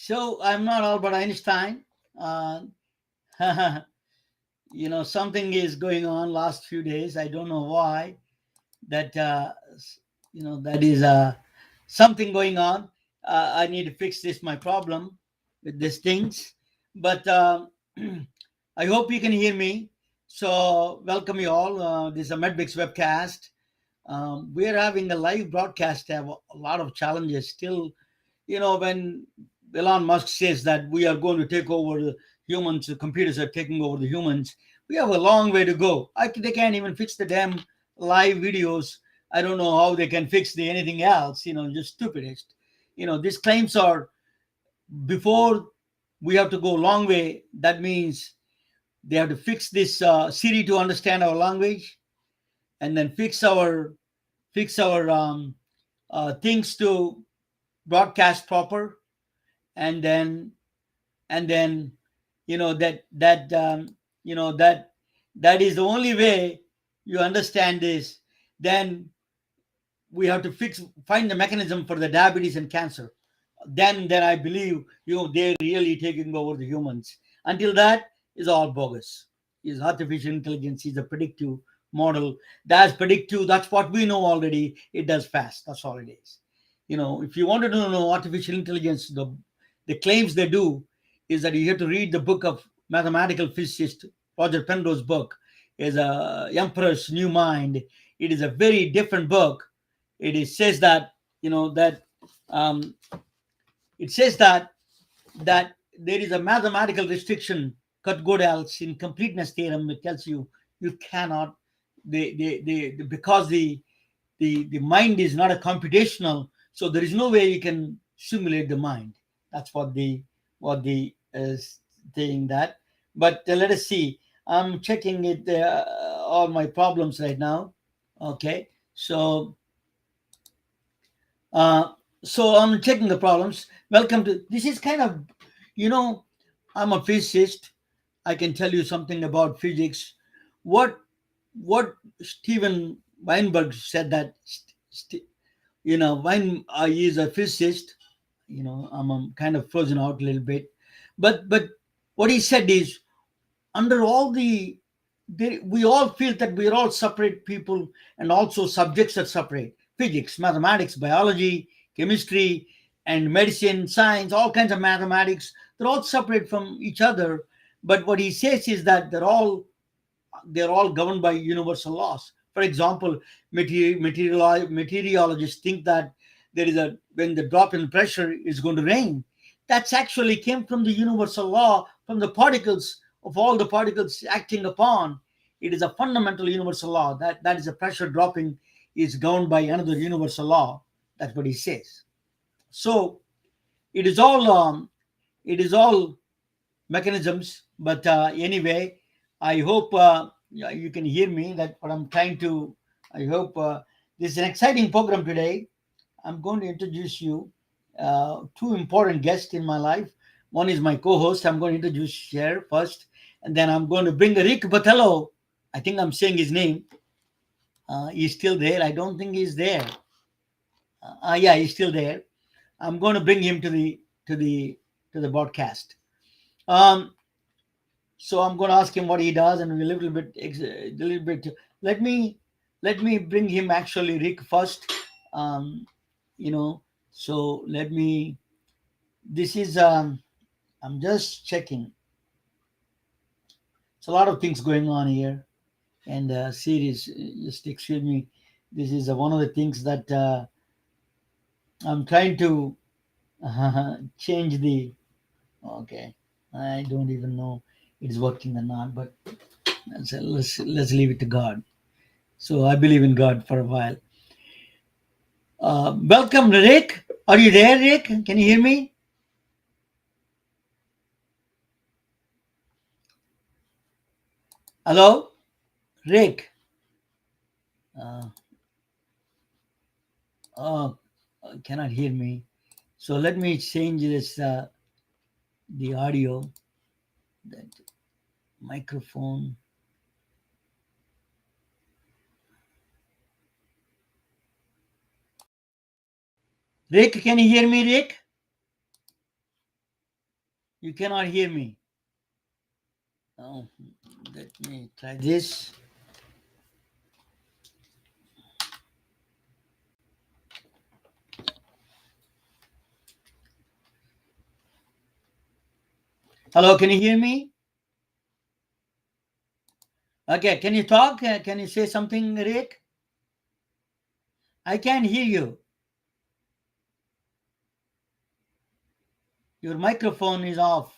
So I'm not Albert Einstein. Uh, something is going on last few days. I don't know why. That that is something going on. I need to fix this. My problem with these things, but I hope you can hear me. So welcome you all. This is a MedBix webcast. We're having a live broadcast. Have a lot of challenges still. When Elon Musk says that we are going to take over the humans, the computers are taking over the humans, we have a long way to go. They can't even fix the damn live videos. I don't know how they can fix anything else. Just stupidest. These claims are before we have to go a long way. That means they have to fix this Siri to understand our language, and then fix our things to broadcast proper, and then and then that is the only way you understand this. Then we have to find the mechanism for the diabetes and cancer. Then I believe they're really taking over the humans. Until that is all bogus. Is artificial intelligence is a predictive model. That's predictive. That's what we know already. It does fast. That's all it is. If you wanted to know artificial intelligence, the claims they do is that you have to read the book of mathematical physicist Roger Penrose's book. Is a Emperor's New Mind. It is a very different book. Says that that um, it says that there is a mathematical restriction, Kutgodal's incompleteness theorem. It tells you cannot, because the mind is not a computational, so there is no way you can simulate the mind. That's what the saying that. But let us see. I'm checking it, all my problems right now. Okay, uh, so I'm checking the problems. Welcome to this is kind of, you know, I'm a physicist. I can tell you something about physics. What what Steven Weinberg said that he is a physicist. I'm kind of frozen out a little bit, but what he said is, under all we all feel that we're all separate people, and also subjects are separate: physics, mathematics, biology, chemistry, and medicine, science, all kinds of mathematics. They're all separate from each other. But what he says is that they're all governed by universal laws. For example, meteorologists think that there is a when the drop in pressure is going to rain. That's actually came from the universal law, from the particles, of all the particles acting upon. It is a fundamental universal law that is a pressure dropping is governed by another universal law. That's what he says. So it is all mechanisms. But anyway, I hope you can hear me. That what I'm trying to. I hope this is an exciting program today. I'm going to introduce you two important guests in my life. One is my co-host. I'm going to introduce here first, and then I'm going to bring Rick Batello. I think I'm saying his name. He's still there. I don't think he's there. Yeah, he's still there. I'm going to bring him to the broadcast. Um, So I'm going to ask him what he does, and a little bit. Let me let me bring him, actually, Rick, first. Um, you know. So let me. This is. I'm just checking. It's a lot of things going on here, and series. Just excuse me. This is one of the things that I'm trying to change the. Okay, I don't even know it's working or not, but let's leave it to God. So I believe in God for a while. Welcome, Rick. Are you there, Rick? Can you hear me? Hello, Rick. Uh, oh, cannot hear me. So let me change this. The audio, that microphone. Rick, can you hear me, Rick? You cannot hear me. Oh, let me try this. Hello, can you hear me? Okay, can you talk? Can you say something, Rick? I can't hear you. Your microphone is off.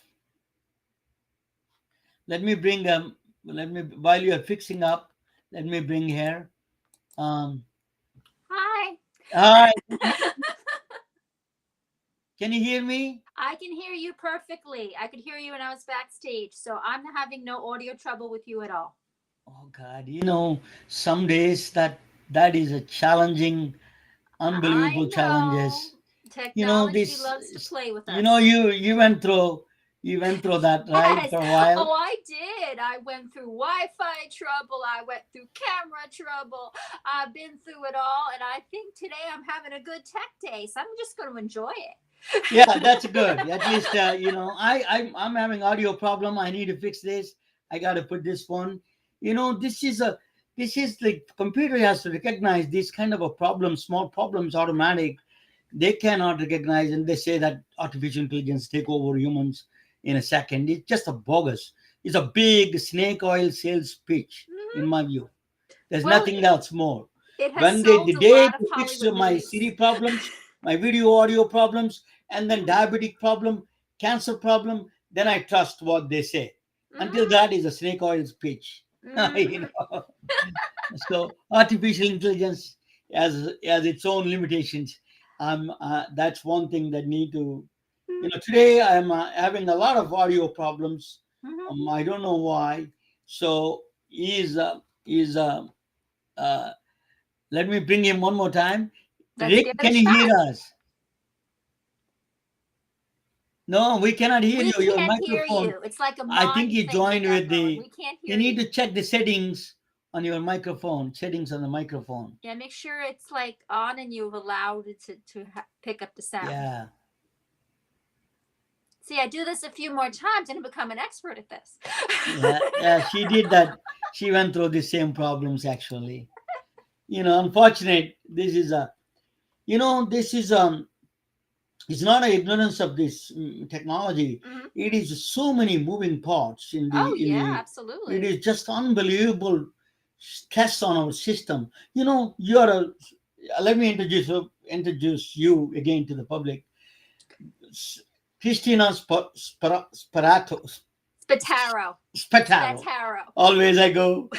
Let me bring let me while you are fixing up, let me bring here. Um Hi. hi, can you hear me? I can hear you perfectly. I could hear you when I was backstage, so I'm having no audio trouble with you at all. Oh God, some days that is a challenging, I unbelievable know. challenges. Technology This, loves to play with us. you went through that, right, Yes. for a while. Oh, I did. I went through Wi Fi trouble. I went through camera trouble. I've been through it all. And I think today I'm having a good tech day. So I'm just going to enjoy Yeah, it. that's good. At least I'm having audio problem. I need to fix this. I got to put this phone. This is like computer has to recognize this kind of a problem, small problems, automatic. They cannot recognize, and they say that artificial intelligence take over humans in a second. It's just a bogus. It's a big snake oil sales pitch, in Mhm. my view. There's Well, nothing else more. it has When they solved the a day lot of they fix Hollywood my movies. Siri problems, my video audio problems, and then Mm-hmm. diabetic problem, cancer problem, then I trust what they say. Until Mm-hmm. that is a snake oil pitch. you Mm-hmm. know. So artificial intelligence has its own limitations. That's one thing that need to. Today I'm having a lot of audio problems. Mm-hmm. I don't know why. So is uh, let me bring him one more time. Let's give Rick, it a can you shot. hear us? No, we cannot hear We you. Your can't hear microphone. you. It's like a I think mind you thing we joined got with going. the. We can't You hear need you. to check the settings on your microphone. Settings on the microphone. Yeah, make sure it's like on and you've allowed it to pick up the sound. Yeah, See, I do this a few more times and I become an expert at this. yeah, yeah. She did that. She went through the same problems actually. Unfortunate. This is a. This is It's not an ignorance of this technology. Mhm. It is so many moving parts Oh, yeah, it absolutely. is just unbelievable stress on our system. You're a let me introduce you again to the public. S- Christina Spataro. Spataro. Spataro. Always I go.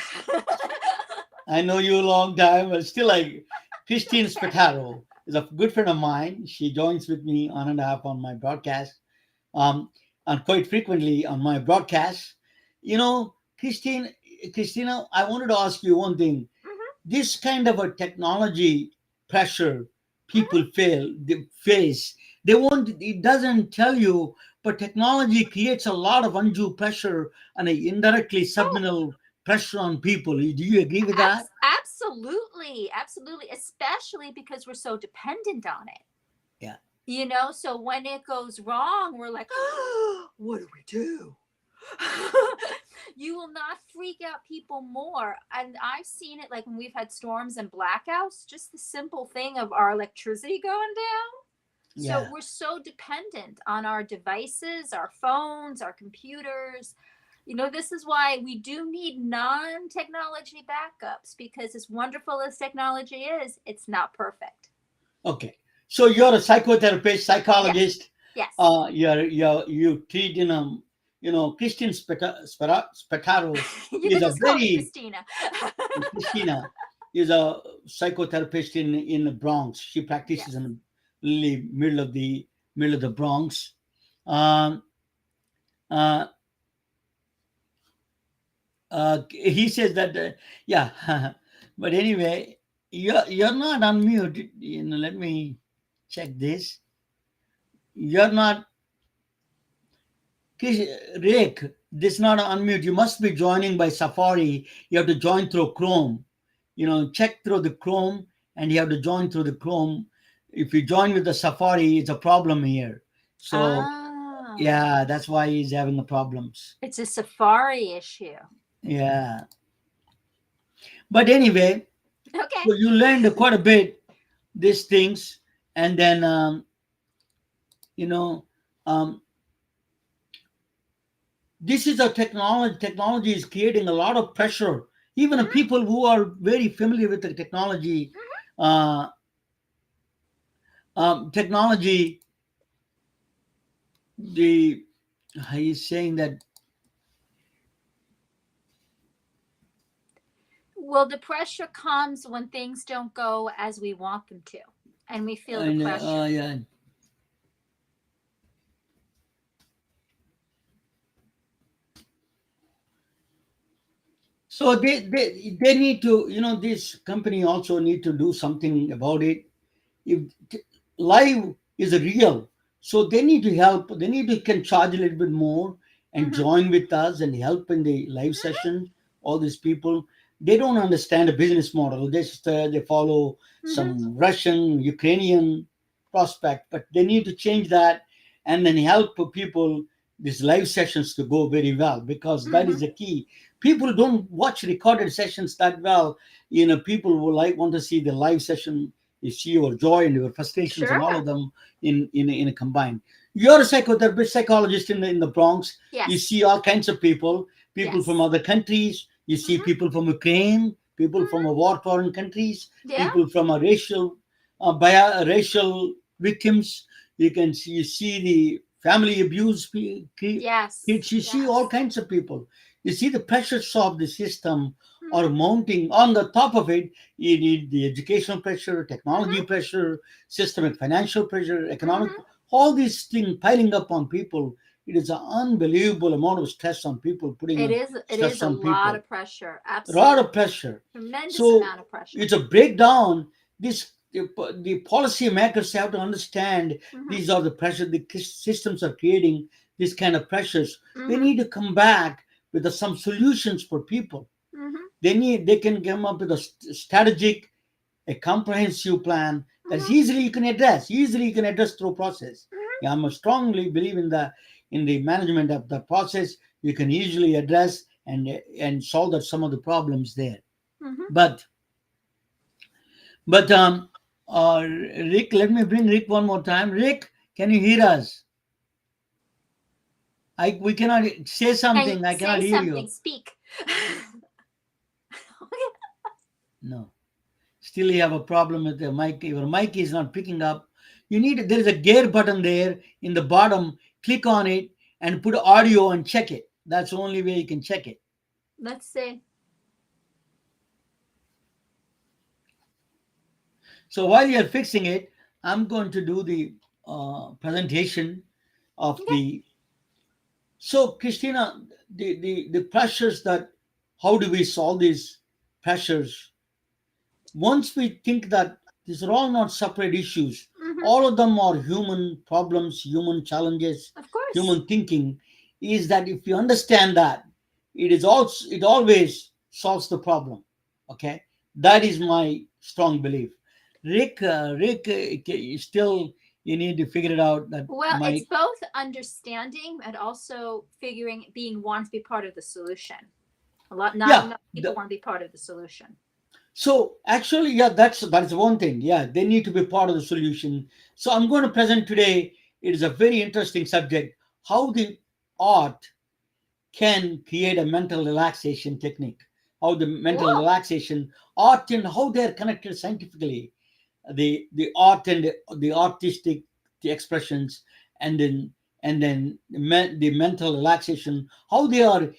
I know you a long time, but still, like Christine Okay. Spataro is a good friend of mine. She joins with me on and off on my broadcast, um, and quite frequently on my broadcasts. You know, Christina, I wanted to ask you one thing. Hmm. This kind of a technology pressure Hmm. people they face, they won't. It doesn't tell you, but technology creates a lot of undue pressure and a indirectly Oh, subliminal pressure on people. Do you agree with that? absolutely. Absolutely. Especially because we're so dependent on it. Yeah. So when it goes wrong, we're like, what do we do? You will not freak out people more. And I've seen it like when we've had storms and blackouts, just the simple thing of our electricity going down. So Yeah. we're so dependent on our devices, our phones, our computers. This is why we do need non technology backups because, as wonderful as technology is, it's not perfect. Okay. So you're a psychotherapist, Yes. psychologist. Yes. You treat Christian Spataro You is can a just call me very Christina. Christina is a psychotherapist in the Bronx. She practices Yes. in the really middle of the Bronx. Um, uh, he says that yeah, but anyway, you're not unmuted. Let me check this. You're not Rick. This is not unmute. You must be joining by Safari. You have to join through Chrome. Check through the Chrome, and you have to join through the Chrome. If you join with the Safari, it's a problem here. So Ah. Yeah, that's why he's having the problems. It's a safari issue. Yeah. But anyway, Okay. so you learned quite a bit these things, and then you know, um, this is a technology. Technology is creating a lot of pressure. Even the Mhm, people who are very familiar with the technology, mhm. uh, technology, the he's saying that, Well, the pressure comes when things don't go as we want them to, and we feel the and pressure. yeah. So they need to, this company also need to do something about it. If live is real, so they need to help. They need to can charge a little bit more and Hmm. join with us and help in the live session. All these people, they don't understand the business model. They follow Hmm. some Russian, Ukrainian prospect, but they need to change that and then help people these live sessions to go very well, because that is Hmm. the key. People don't watch recorded sessions that well. People will want to see the live session. You see your joy and your frustrations and all Sure. of them in a combined. You're a psychotherapist, psychologist in the Bronx. You Yes. see all kinds of people from Yes. other countries. You see Hmm. people from Ukraine, people from a Hmm. war-torn countries, Yeah. people from a racial victims. You see the family abuse Yes. kids. You see all Yes. kinds of people. You see the pressures of the system are Hmm. mounting on the top of it. You need the educational pressure, technology Hmm. pressure, systemic financial pressure, economic, Hmm. all these things piling up on people. It is an unbelievable amount of stress on people, putting It on is. It is stress a on lot people. of pressure. A lot Absolutely. of pressure. Tremendous So amount of pressure. it's a breakdown. The policy makers have to understand Hmm. these are the pressure the systems are creating. These kind of pressures. They Hmm. need to come back with some solutions for people. Hmm. They can come up with a strategic, a comprehensive plan that's Hmm. easily you can address through process. Hmm. Yeah, I'm a strongly believe in the management of the process. You can easily address and solve that some of the problems there. Hmm. But Rick, let me bring Rick one more time. Rick, can you hear us? We cannot say Can you something. I say cannot hear something? you. Speak. No. Still you have a problem with the mic. Your mic is not picking up. There is a gear button there in the bottom. Click on it and put audio and check it. That's the only way you can check it. Let's see. So while you're fixing it, I'm going to do the presentation of Okay. the. So Christina, the pressures that, how do we solve these pressures? Once we think that these are all not separate issues, Hmm. all of them are human problems, human challenges, Of course. human thinking, is that if you understand that, it always solves the problem. Okay, that is my strong belief. Rick, still you need to figure it out. That Well, it's my both understanding and also figuring, being want to be part of the solution. A lot, not Yeah. enough people want to be part of the solution. So actually, yeah, that's one thing. Yeah, they need to be part of the solution. So I'm going to present today. It is a very interesting subject: how the art can create a mental relaxation technique. How the mental Cool. relaxation art and how they are connected scientifically. The art and the artistic, the expressions, and then the mental relaxation, how they are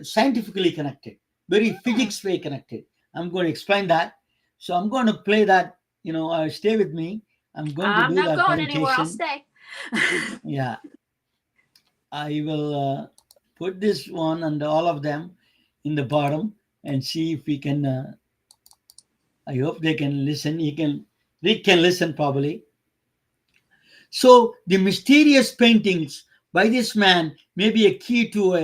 scientifically connected, very Hmm. physics way connected. I'm going to explain that. So I'm going to play that. Stay with me. I'm going to I'm do not that going anywhere. I'll presentation. stay. Yeah, I will put this one and all of them in the bottom and see if we can. I hope they can listen. Rick can listen probably. So the mysterious paintings by this man may be a key to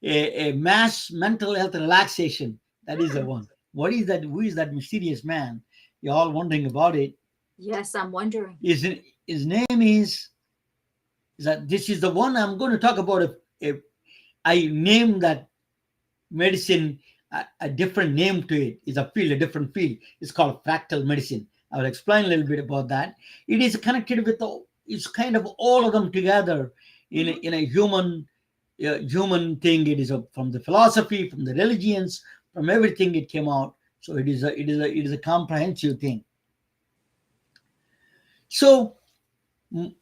a mass mental health relaxation. That is the Hmm. one. What is that? Who is that mysterious man? You're all wondering about it. Yes, I'm wondering. His name is is that this is the one I'm going to talk about. If I name that medicine a different name to it, is a field, a different field. It's called fractal medicine. I will explain a little bit about that. It is connected with it's kind of all of them together Mm-hmm. in a human thing. It is from the philosophy, from the religions, from everything it came out. So it is a comprehensive thing. So mm,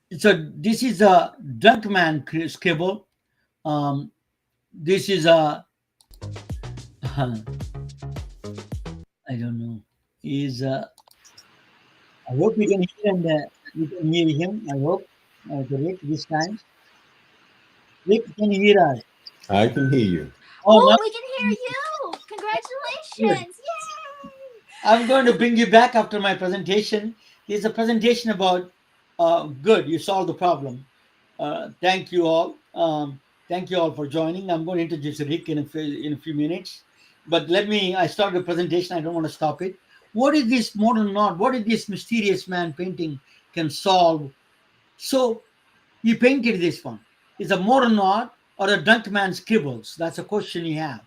this is a drunk man scribble. Um, this is a I don't know. Is I hope you can hear and you can hear him. I hope Rick this time. Rick, can you hear us? I can hear you. Oh Oh, no, we can hear you. good. Congratulations. Yay. I'm going to bring you back after my presentation. There's a presentation about good. You solved the problem. Thank you all. Thank you all for joining. I'm going to introduce Rick in a few minutes. But let me. I started the presentation. I don't want to stop it. What is this modern art? What is this mysterious man painting can solve? So he painted this one. Is a modern art or a drunk man scribbles? That's a question you have.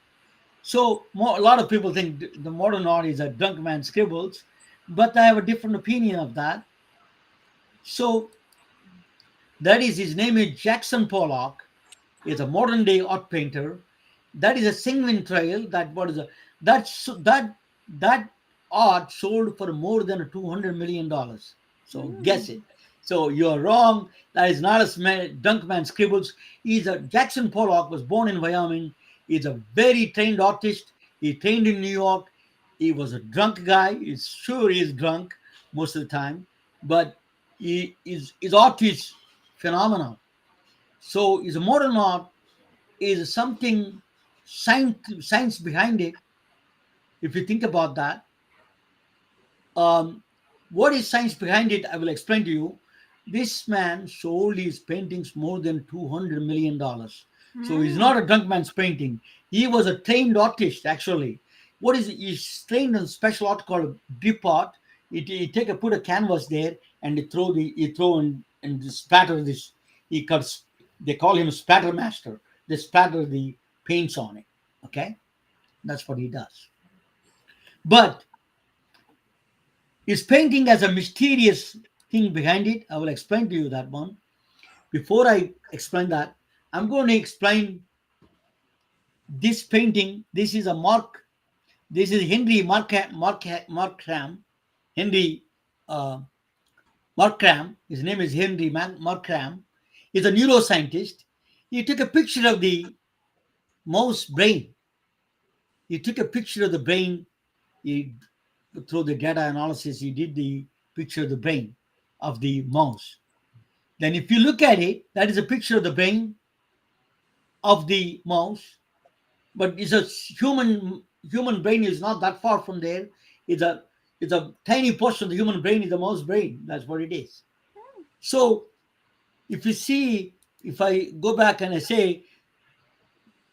So a lot of people think the modern art is a drunk man scribbles, but I have a different opinion of that. So that is his name is Jackson Pollock. Is a modern day art painter. That is a Singwin trail. That what is a that art sold for more than $200 million. So guess Mm. it. So you are wrong. That is not a drunk man scribbles. He's a Jackson Pollock was born in Wyoming. He's a very trained artist. He trained in New York. He was a drunk guy. He's sure he's drunk most of the time, but his art is phenomenal. So his modern art is something science behind it. If you think about that, um, what is science behind it? I will explain to you. This man sold his paintings more than $200 million. So he's Mm. not a drunk man's painting. He was a trained artist actually. What is it? He's trained in a special art called drip art. He take a put a canvas there and he throw and spatter this. He cuts. They call him a spatter master. They spatter the paints on it. Okay, that's what he does. But his painting has a mysterious thing behind it. I will explain to you that one. Before I explain that, I'm going to explain this painting. This is a Mark. This is Henry Markram. Henry uh, Markram. His name is Henry Markram. He's a neuroscientist. He took a picture of the mouse brain. He took a picture of the brain. He through the data analysis. He did the picture of the brain of the mouse. Then, if you look at it, that is a picture of the brain of the mouse, but it's a human brain is not that far from there. It's a it's a tiny portion of the human brain is the mouse brain. That's what it is. So if you see, if I go back and I say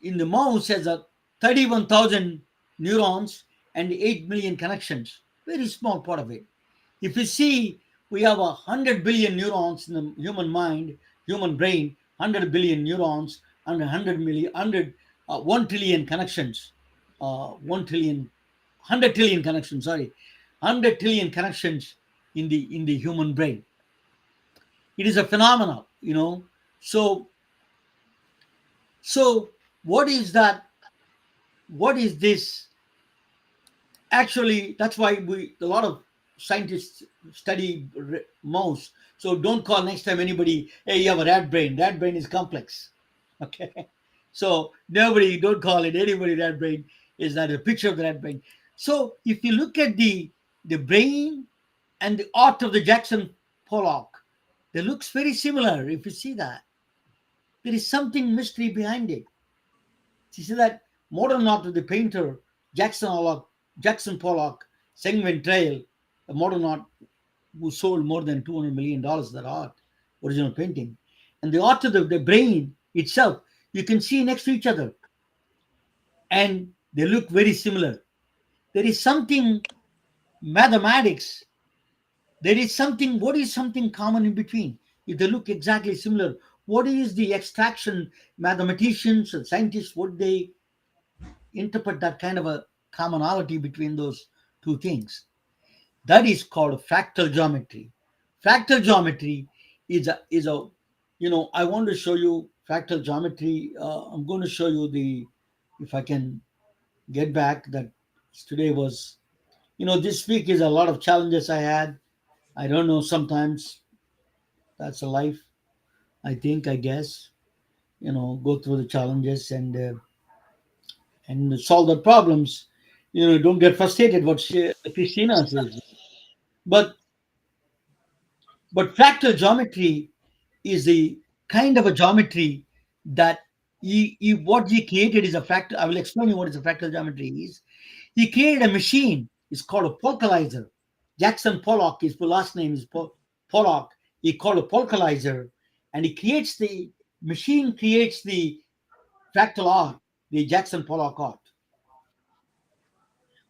in the mouse has a 31,000 neurons and 8 million connections, very small part of it. If you see, we have 100 billion neurons in the human mind, human brain, 100 billion neurons, and 1 trillion connections, 1 trillion, 100 trillion connections, sorry, 100 trillion connections in the human brain. It is a phenomenon, you know. So, so what is that? What is this? Actually, that's why a lot of scientists study mouse. So don't call next time anybody, hey, you have a rat brain. Rat brain is complex. Okay. So nobody, don't call it anybody rat brain. Is that a picture of the rat brain? So if you look at the brain and the art of the Jackson Pollock, they looks very similar. If you see that, there is something mystery behind it. You see that modern art of the painter Jackson Pollock, Sanguine Trail, a modern art who sold more than $200 million that art, original painting. And the art of the brain itself, you can see next to each other. And they look very similar. There is something mathematics. There is something, what is something common in between? if they look exactly similar, what is the extraction? Mathematicians and scientists, would they interpret that kind of a commonality between those two things? That is called fractal geometry. Fractal geometry is a I want to show you fractal geometry. I'm going to show you the, if I can get back, that today was, this week is a lot of challenges I had. I don't know, sometimes that's a life. I guess, go through the challenges and solve the problems. Don't get frustrated what Christina says. But fractal geometry is a kind of a geometry that what he created is a fractal. I will explain you what is a fractal geometry is. He created a machine. It's called a polkalizer. Jackson Pollock, his last name is Pollock. He called a polkalizer, and machine creates the fractal art, the Jackson Pollock art.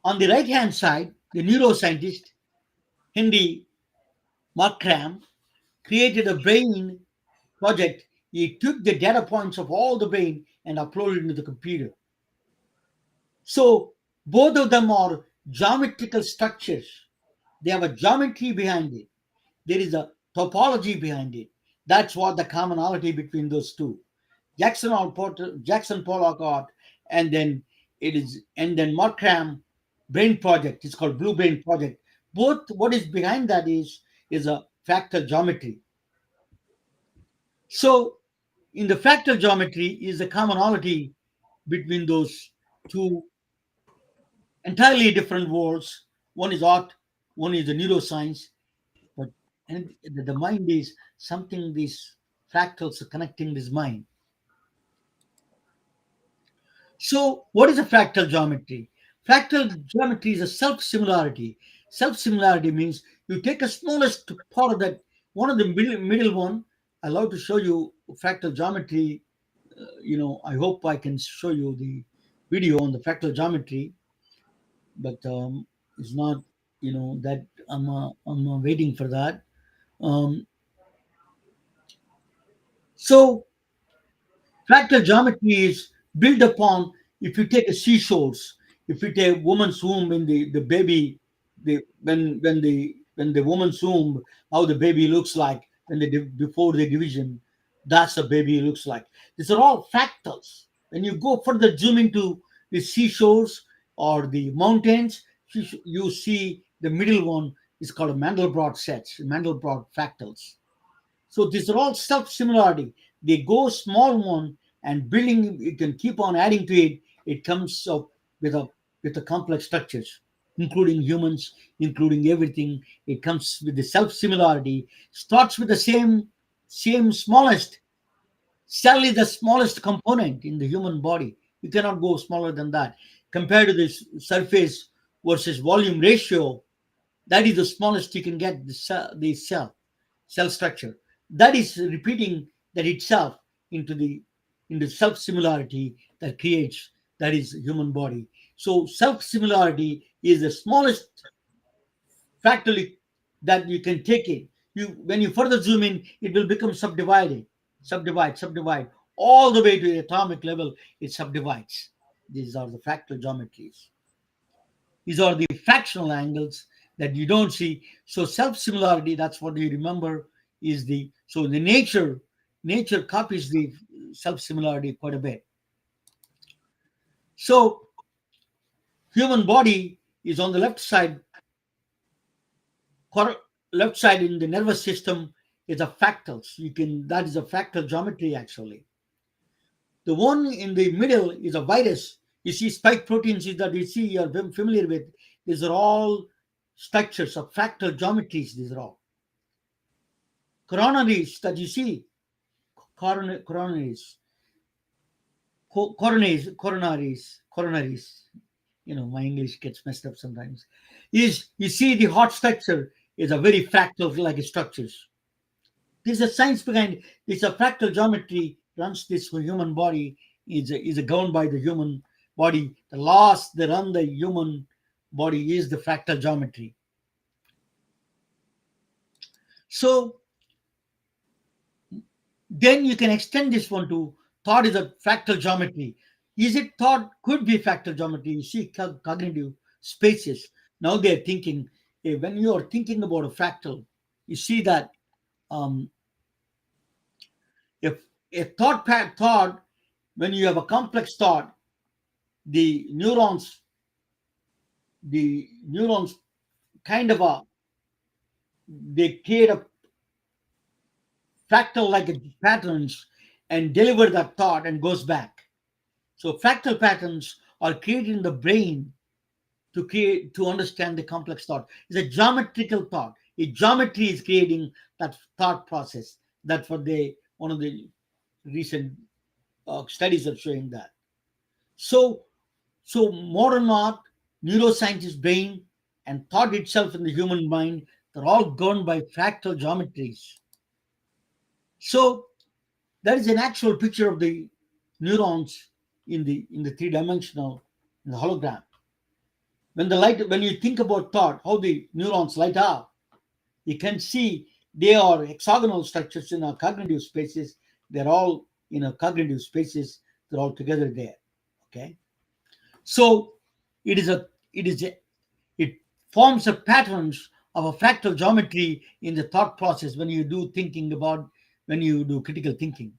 On the right hand side, the neuroscientist Hindi Markram created a brain project. He took the data points of all the brain and uploaded into the computer. So both of them are geometrical structures. They have a geometry behind it. There is a topology behind it. That's what the commonality between those two. Jackson Pollock art, and then Markram brain project. It's called Blue Brain Project. Both, what is behind that is a fractal geometry. So in the fractal geometry is the commonality between those two entirely different worlds. One is art, one is the neuroscience, but and the mind is something, these fractals are connecting this mind. So what is a fractal geometry? Fractal geometry is a self-similarity. Self-similarity means you take a smallest part of that, one of the middle one. I love to show you fractal geometry. I hope I can show you the video on the fractal geometry, but it's not, that I'm waiting for that. Um, so fractal geometry is built upon, if you take a seashores, if you take woman's womb, in the baby, when the woman's womb, how the baby looks like when before the division, that's the baby looks like. These are all fractals. When you go further, zoom into the seashores or the mountains, you see the middle one is called a Mandelbrot sets, Mandelbrot fractals. So these are all self-similarity. They go small one, and building, you can keep on adding to it. It comes up with a complex structures, including humans, including everything. It comes with the self-similarity. Starts with the same smallest. Cell is the smallest component in the human body. You cannot go smaller than that. Compared to this surface versus volume ratio, that is the smallest you can get, the cell structure. That is repeating that itself into self similarity that creates, that is human body. So self similarity is the smallest fractally that you can take it. When you further zoom in, it will become subdivided, subdivide all the way to the atomic level. It subdivides. These are the fractal geometries. These are the fractional angles that you don't see. So self similarity, that's what you remember, is the nature copies the self similarity quite a bit. So human body is on the cor- left side in the nervous system is a fractals. That is a fractal geometry actually. The one in the middle is a virus. You see spike proteins that you see, you're familiar with. These are all structures of fractal geometries. These are all coronaries that you see, coronaries, coronaries. My English gets messed up sometimes. Is you see the hot structure is a very fractal like structures. There's a science behind it. It's a fractal geometry runs this human body, is governed by the human body. The laws that run the human body is the fractal geometry. So Then you can extend this one to thought is a fractal geometry. Is it thought could be fractal geometry? You see cognitive spaces. Now they're thinking, when you are thinking about a fractal, you see that um, if a thought, when you have a complex thought, the neurons kind of they create a fractal like patterns and deliver that thought and goes back. So fractal patterns are created in the brain to understand the complex thought. It's a geometrical thought. A geometry is creating that thought process. That's what one of the recent studies are showing that. So modern art, neuroscientist brain, and thought itself in the human mind, they're all governed by fractal geometries. So that is an actual picture of the neurons in the three-dimensional, in the hologram. When you think about thought, how the neurons light up, you can see they are hexagonal structures in our cognitive spaces. They're all in our cognitive spaces. They're all together there. Okay, so it forms a patterns of a fractal geometry in the thought process when you do critical thinking.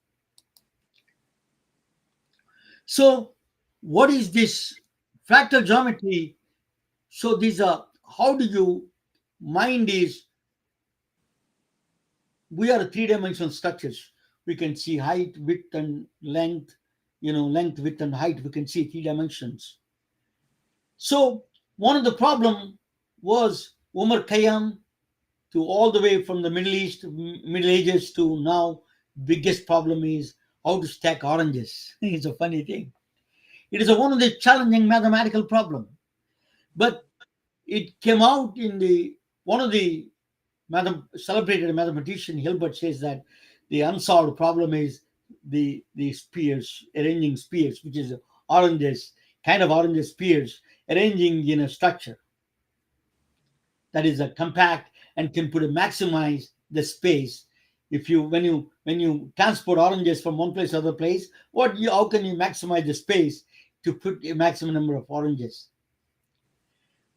So what is this fractal geometry? So these are how do you mind is we are three-dimensional structures. We can see height, width, and length. Length, width, and height. We can see three dimensions. So one of the problem was Umar Khayyam to all the way from the Middle East, Middle Ages to now. Biggest problem is how to stack oranges. It's a funny thing. It is one of the challenging mathematical problem, but it came out in the one of the celebrated mathematician Hilbert says that the unsolved problem is the spears, arranging spears, which is oranges, kind of oranges spears, arranging in a structure that is a compact and can put a maximize the space. If you when you transport oranges from one place to other place, how can you maximize the space to put a maximum number of oranges?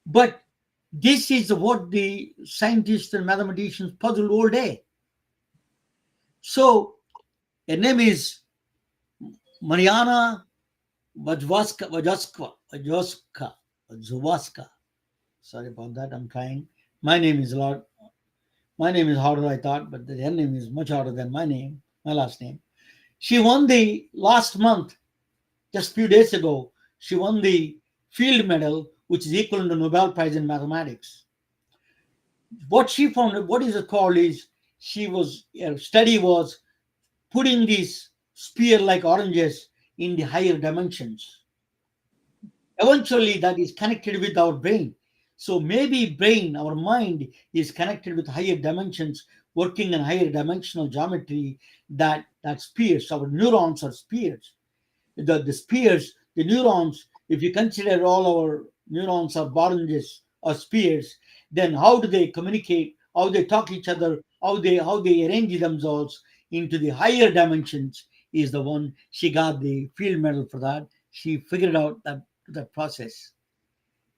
But this is what the scientists and mathematicians puzzled all day. So her name is Mariana Wajowska. Sorry about that. I'm trying. My name is a lot. My name is harder, I thought, but her name is much harder than my last name. She won the last month, just a few days ago. She won the field medal, which is equivalent to Nobel Prize in mathematics. What she found, what is it called, is her study was putting these spear-like oranges in the higher dimensions. Eventually, that is connected with our brain. So maybe brain, our mind, is connected with higher dimensions, working in higher dimensional geometry. That spears, our neurons are spears. The spears, the neurons. If you consider all our neurons are oranges or spears, then how do they communicate? How they talk to each other? How they arrange themselves into the higher dimensions is the one. She got the field medal for that. She figured out that process.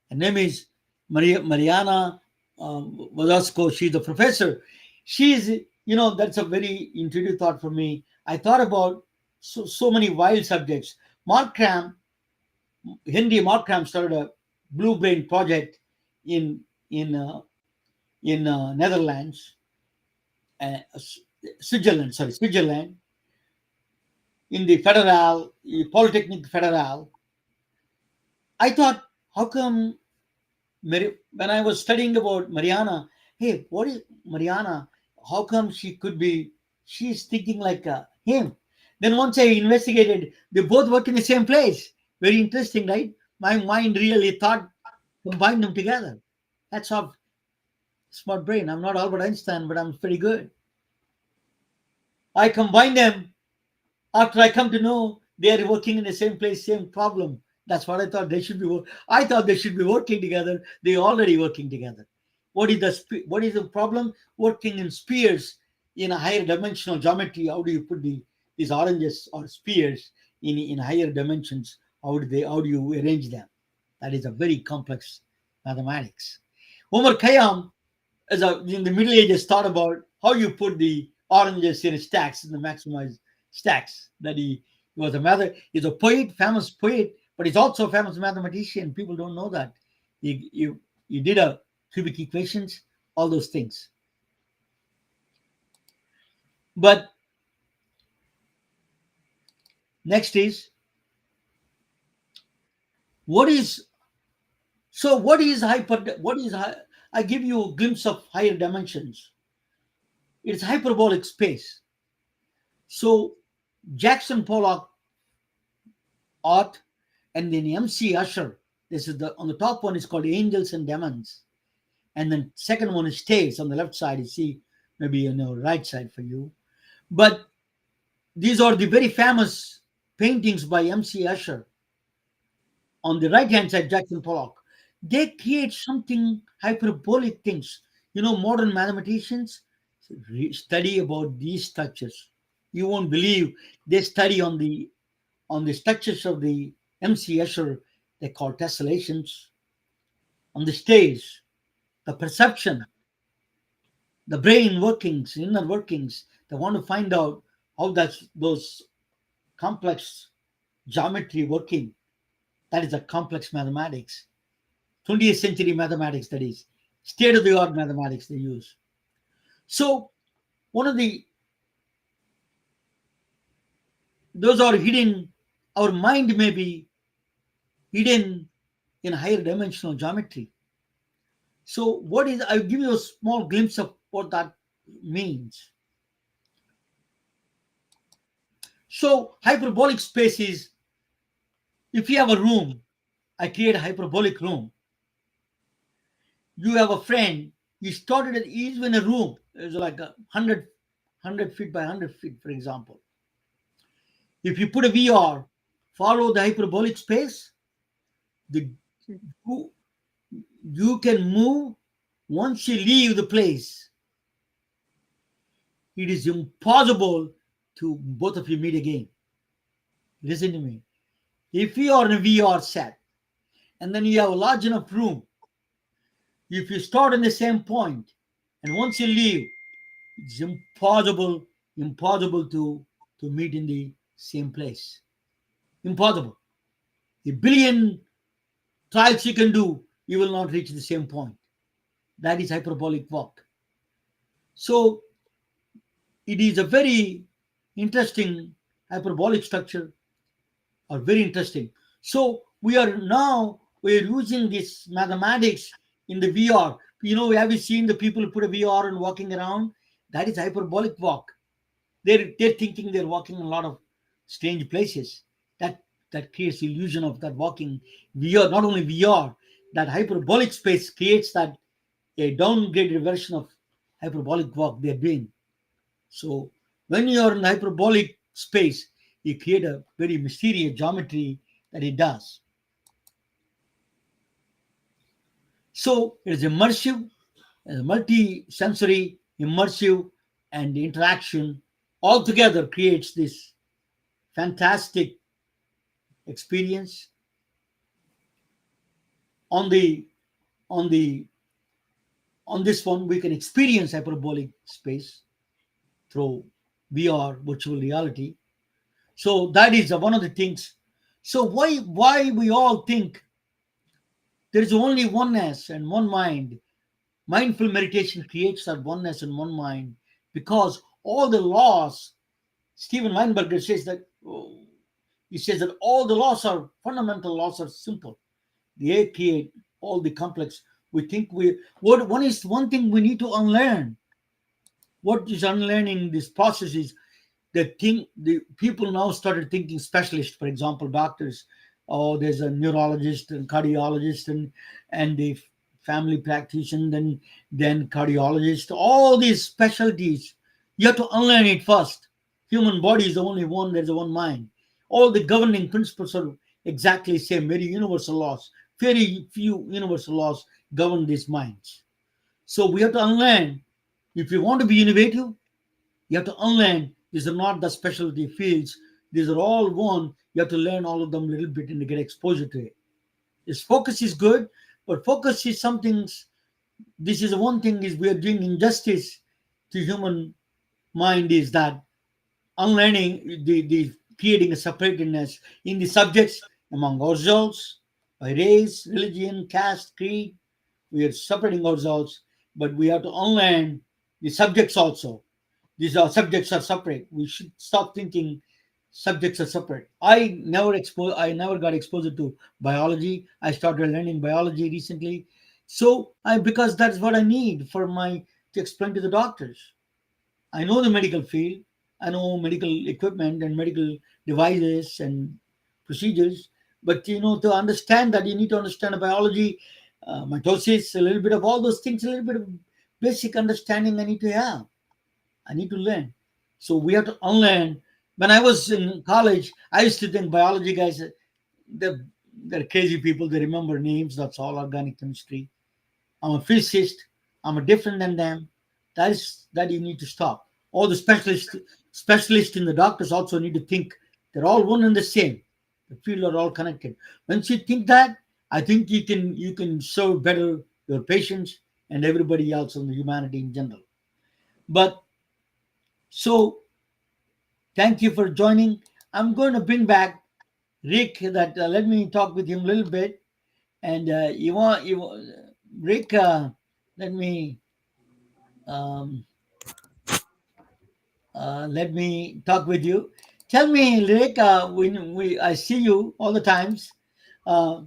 Her name is Mariana Wazowsko. She's a professor. She's, that's a very intuitive thought for me. I thought about so many wild subjects. Mark Cram, Henry Mark Cram started a Blue Brain project in in uh, in Netherlands, Switzerland, in the Polytechnic Federal. I thought, how come when I was studying about Mariana, hey, what is Mariana? How come she's thinking like him? Then once I investigated, they both work in the same place. Very interesting, right? My mind really thought combined them together. That's how smart brain. I'm not Albert Einstein, but I'm pretty good. I combine them after I come to know they are working in the same place, same problem. That's what I thought they should be. I thought they should be working together. They're already working together. What is the problem? Working in spheres. in a higher dimensional geometry, how do you put these oranges or spheres in higher dimensions? How do you arrange them? That is a very complex mathematics. Omar Khayyam, in the Middle Ages, thought about how you put the oranges in stacks in the maximized stacks. He was a he's a poet, famous poet, but he's also a famous mathematician. People don't know that. He did a cubic equations, all those things. But next is what is what is I give you a glimpse of higher dimensions. It's hyperbolic space. So Jackson Pollock art, and then MC Usher. This is the on the top one is called Angels and Demons, and then second one is Stays on the left side. You see, maybe right side for you. But these are the very famous paintings by MC Usher. On the right hand side, Jackson Pollock. They create something hyperbolic things. Modern mathematicians study about these structures. You won't believe they study on the structures of the MC Escher. They call tessellations. On the stage, the perception, the brain workings, inner workings. They want to find out how those complex geometry working. That is a complex mathematics. 20th century mathematics, that is state of the art mathematics they use. So one of those are hidden. Our mind may be hidden in higher dimensional geometry. So I'll give you a small glimpse of what that means. So hyperbolic space is, if you have a room, I create a hyperbolic room. You have a friend, you started at each in a room. It's like 100 feet by 100 feet, for example. If you put a VR, follow the hyperbolic space, you can move once you leave the place. It is impossible to both of you meet again. Listen to me. If you are in a VR set and then you have a large enough room, if you start in the same point and once you leave, it's impossible to meet in the same place. Impossible. A billion trials you can do, you will not reach the same point. That is hyperbolic walk. So it is a very interesting hyperbolic structure, or very interesting. So we're using this mathematics in the VR. Have you seen the people who put a VR and walking around? That is hyperbolic walk. They're thinking they're walking in a lot of strange places. That creates illusion of that walking. VR, not only VR, that hyperbolic space creates that a downgraded version of hyperbolic walk they're doing. So when you're in hyperbolic space, you create a very mysterious geometry that it does. So it's immersive, multi-sensory, immersive, and interaction all together creates this fantastic experience. On this one, we can experience hyperbolic space through VR, virtual reality. So that is one of the things. So why we all think there is only oneness and one mind? Mindful meditation creates that oneness and one mind, because all the laws, Steven Weinberger says that, he says that all the laws are fundamental laws are simple. They create all the complex. We think one thing we need to unlearn. What is unlearning this process is the people now started thinking specialists, for example, doctors. Oh, there's a neurologist and cardiologist and the family practitioner, then cardiologist. All these specialties, you have to unlearn it first. Human body is the only one. There's one mind. All the governing principles are exactly the same. Very universal laws. Very few universal laws govern these minds. So we have to unlearn. If you want to be innovative, You have to unlearn. These are not the specialty fields. These are all one. You have to learn all of them a little bit and to get exposure to it. This focus is good, but focus is something. This is one thing is we are doing injustice to human mind is that unlearning the creating a separateness in the subjects among ourselves by race, religion, caste, creed. We are separating ourselves, but we have to unlearn the subjects also. These are subjects are separate. We should stop thinking subjects are separate. I never got exposed to biology. I started learning biology recently. So I because that's what I need for my to explain to the doctors. I know the medical field. I know medical equipment and medical devices and procedures. But to understand that, you need to understand the biology, mitosis, a little bit of all those things, a little bit of basic understanding I need to have. I need to learn. So we have to unlearn. When I was in college, I used to think biology guys, they're, they're crazy people. They remember names. That's all organic chemistry. I'm a physicist. I'm a different than them. That you need to stop. All the specialists in the doctors also need to think they're all one and the same. The field are all connected. Once you think that, I think you can serve better your patients and everybody else in the humanity in general. But so thank you for joining. I'm going to bring back Rick. That let me talk with him a little bit. And Rick. Let me um, let me talk with you. Tell me, Rick. When I see you all the times. Uh,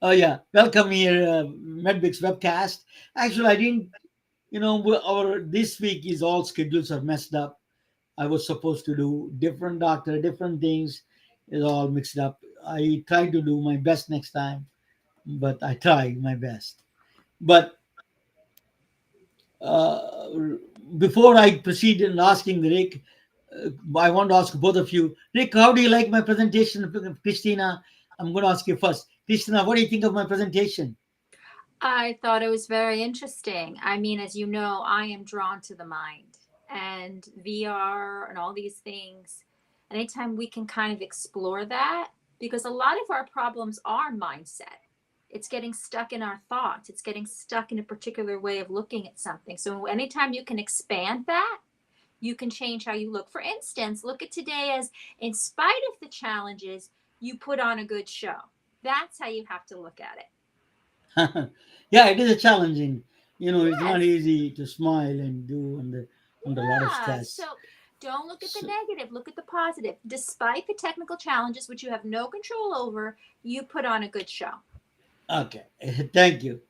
oh yeah, welcome here, Medbix webcast. Actually, I didn't. Our this week is all schedules are messed up. I was supposed to do different doctor, different things. It's all mixed up. I try to do my best next time, but I try my best. But uh, before I proceed in asking Rick, I want to ask both of you. Rick, how do you like my presentation? Christina, I'm going to ask you first. Christina, what do you think of my presentation? I thought it was very interesting. I mean, as you know, I am drawn to the mind and VR and all these things. Anytime we can kind of explore that, because a lot of our problems are mindset. It's getting stuck in our thoughts, it's getting stuck in a particular way of looking at something. So, anytime you can expand that, you can change how you look. For instance, look at today as, in spite of the challenges, you put on a good show. That's how you have to look at it. Yeah, it is a challenging. It's not Yes. easy to smile and do under a lot of Yeah. stress. So don't look at the So, negative, look at the positive. Despite the technical challenges, which you have no control over, you put on a good show. okay, thank you.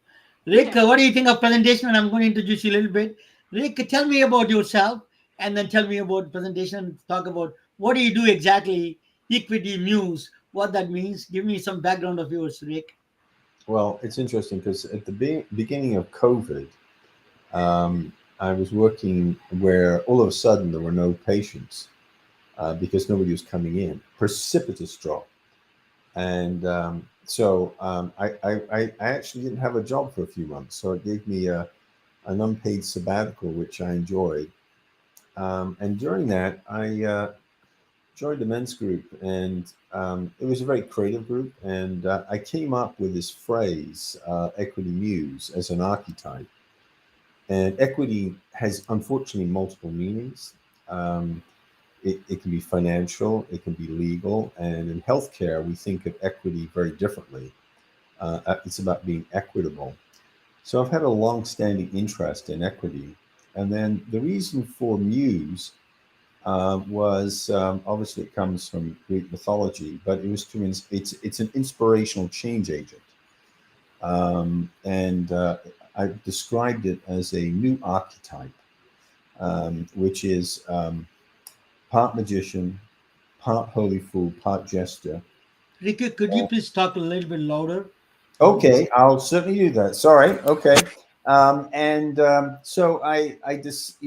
Rick, what do you think of presentation? And I'm going to introduce you a little bit. Rick, tell me about yourself and then tell me about presentation. Talk about what do you do exactly, equity news, what that means. Give me some background of yours, Rick. Well, it's interesting because at the beginning of COVID, I was working where all of a sudden there were no patients because nobody was coming in. Precipitous drop. And I actually didn't have a job for a few months. So it gave me an unpaid sabbatical, which I enjoyed. And during that, I joined the men's group, and it was a very creative group. And I came up with this phrase, equity muse, as an archetype. And equity has unfortunately multiple meanings. Um, it can be financial, it can be legal, and in healthcare, we think of equity very differently. It's about being equitable. So I've had a long-standing interest in equity, and then the reason for Muse was obviously it comes from Greek mythology, but it was it's an inspirational change agent, and I described it as a new archetype, which is part magician, part holy fool, part jester. Rick, could you please talk a little bit louder? Okay, I'll certainly do that. Sorry. Okay. And so I just,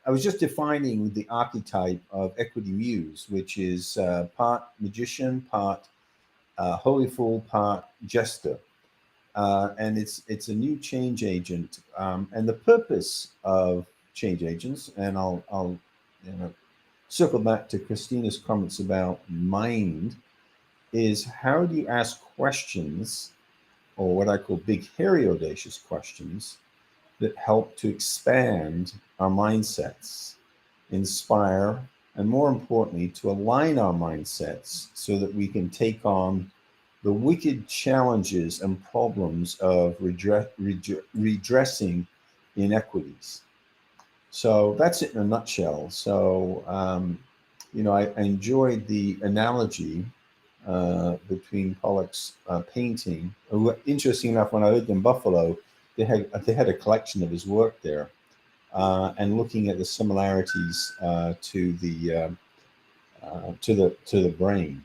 I was just defining the archetype of equity muse, which is part magician, part holy fool, part jester. And it's a new change agent. And the purpose of change agents, and I'll you know, circle back to Christina's comments about mind. Is how do you ask questions, or what I call big, hairy, audacious questions, that help to expand our mindsets, inspire, and more importantly, to align our mindsets so that we can take on the wicked challenges and problems of redressing inequities. So that's it in a nutshell. So, I enjoyed the analogy between Pollock's painting. Interesting enough, when I lived in Buffalo, they had a collection of his work there, and looking at the similarities to the brain.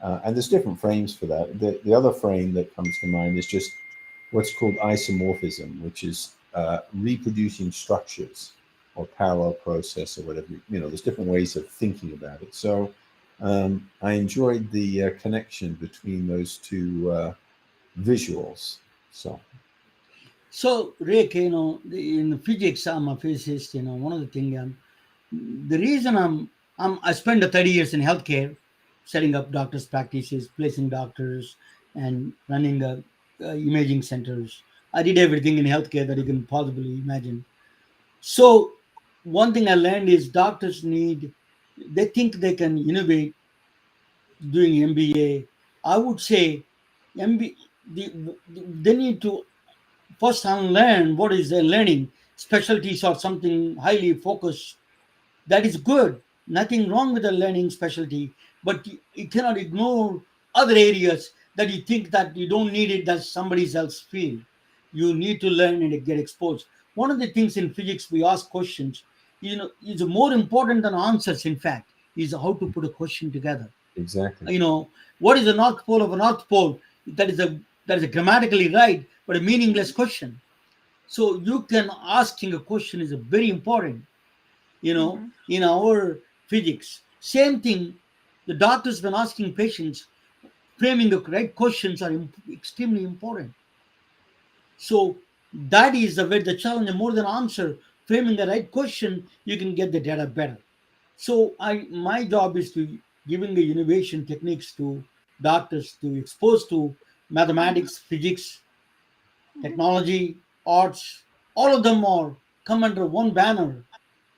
And there's different frames for that. The other frame that comes to mind is just what's called isomorphism, which is reproducing structures or parallel process or whatever. There's different ways of thinking about it. So I enjoyed the connection between those two visuals. So, Rick, in physics, I'm a physicist. One of the things, the reason I spent 30 years in healthcare, setting up doctors' practices, placing doctors, and running imaging centers. I did everything in healthcare that you can possibly imagine. So, one thing I learned is doctors they think they can innovate doing MBA. I would say MB, they need to first unlearn what is their learning. Specialties or something highly focused, that is good. Nothing wrong with the learning specialty, but you cannot ignore other areas that you think that you don't need it, that's somebody else's field. You need to learn and get exposed. One of the things in physics we ask questions, is more important than answers, in fact, is how to put a question together. Exactly. What is the north pole of a north pole? That is a grammatically right, but a meaningless question. So you can asking a question is a very important, Mm-hmm. in our physics. Same thing, the doctors when asking patients, framing the correct questions are extremely important. So that is the way the challenge, more than answer, framing the right question, you can get the data better. So my job is to giving the innovation techniques to doctors to expose to Mm-hmm. mathematics, physics, Mm-hmm. technology, arts, all of them are come under one banner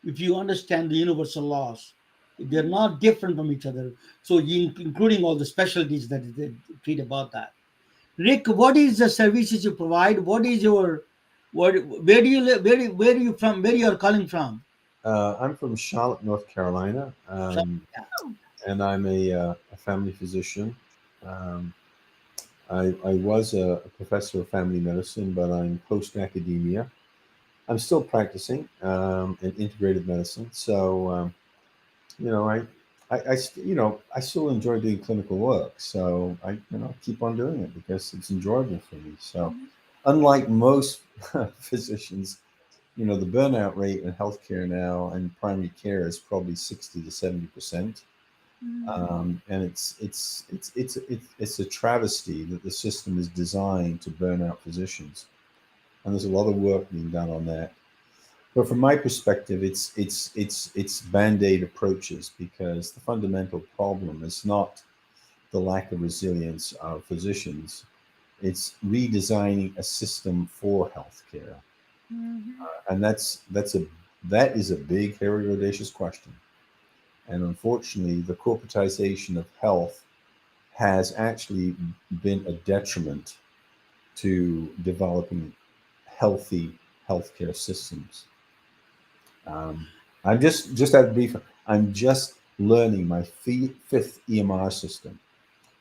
if you understand the universal laws. They're Mm-hmm. not different from each other. So including all the specialties that they treat about that. Rick, what is the services you provide? What is your where do you live? Where are you from? Where you are calling from? I'm from Charlotte, North Carolina, Yeah. Oh. and I'm a family physician. Um, I was a professor of family medicine, but I'm post academia. I'm still practicing in integrated medicine. So, you know, I still enjoy doing clinical work. So I keep on doing it because it's enjoyable for me. So, Mm-hmm. unlike most physicians, the burnout rate in healthcare now and primary care is probably 60 to 70%. Mm-hmm. And it's a travesty that the system is designed to burn out physicians, and there's a lot of work being done on that. But from my perspective, it's band-aid approaches, because the fundamental problem is not the lack of resilience of physicians; it's redesigning a system for healthcare, Mm-hmm. and that is a big, hairy, audacious question. And unfortunately, the corporatization of health has actually been a detriment to developing healthy healthcare systems. Um, I'm just out of brief. I'm just learning my fifth EMR system